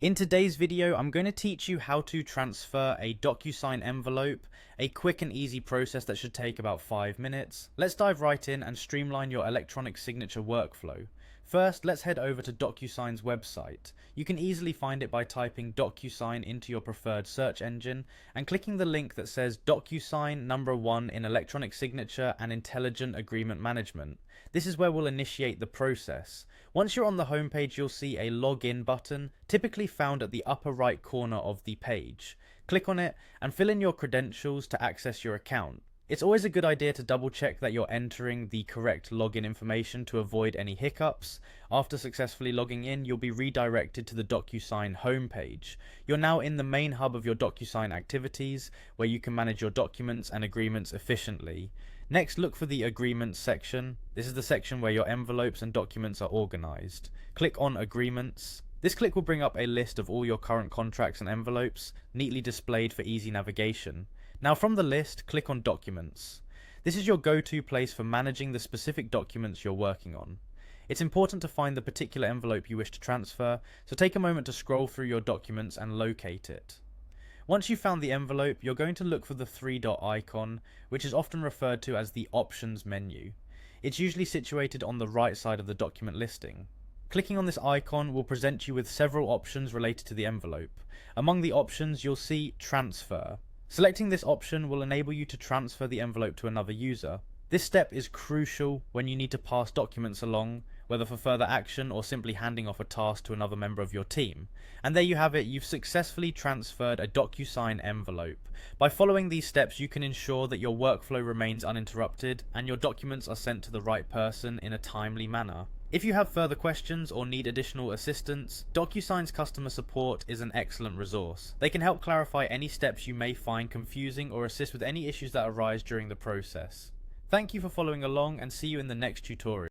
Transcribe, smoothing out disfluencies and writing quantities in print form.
In today's video, I'm going to teach you how to transfer a Docusign envelope, a quick and easy process that should take about 5 minutes. Let's dive right in and streamline your electronic signature workflow. First, let's head over to Docusign's website. You can easily find it by typing Docusign into your preferred search engine and clicking the link that says Docusign #1 in electronic signature and intelligent agreement management. This is where we'll initiate the process. Once you're on the homepage, you'll see a login button, typically found at the upper right corner of the page. Click on it and fill in your credentials to access your account. It's always a good idea to double check that you're entering the correct login information to avoid any hiccups. After successfully logging in, you'll be redirected to the Docusign homepage. You're now in the main hub of your Docusign activities, where you can manage your documents and agreements efficiently. Next, look for the Agreements section. This is the section where your envelopes and documents are organized. Click on Agreements. This click will bring up a list of all your current contracts and envelopes, neatly displayed for easy navigation. Now from the list, click on Documents. This is your go-to place for managing the specific documents you're working on. It's important to find the particular envelope you wish to transfer, so take a moment to scroll through your documents and locate it. Once you've found the envelope, you're going to look for the three-dot icon, which is often referred to as the Options menu. It's usually situated on the right side of the document listing. Clicking on this icon will present you with several options related to the envelope. Among the options, you'll see Transfer. Selecting this option will enable you to transfer the envelope to another user. This step is crucial when you need to pass documents along, whether for further action or simply handing off a task to another member of your team. And there you have it, you've successfully transferred a Docusign envelope. By following these steps, you can ensure that your workflow remains uninterrupted and your documents are sent to the right person in a timely manner. If you have further questions or need additional assistance, Docusign's customer support is an excellent resource. They can help clarify any steps you may find confusing or assist with any issues that arise during the process. Thank you for following along and see you in the next tutorial.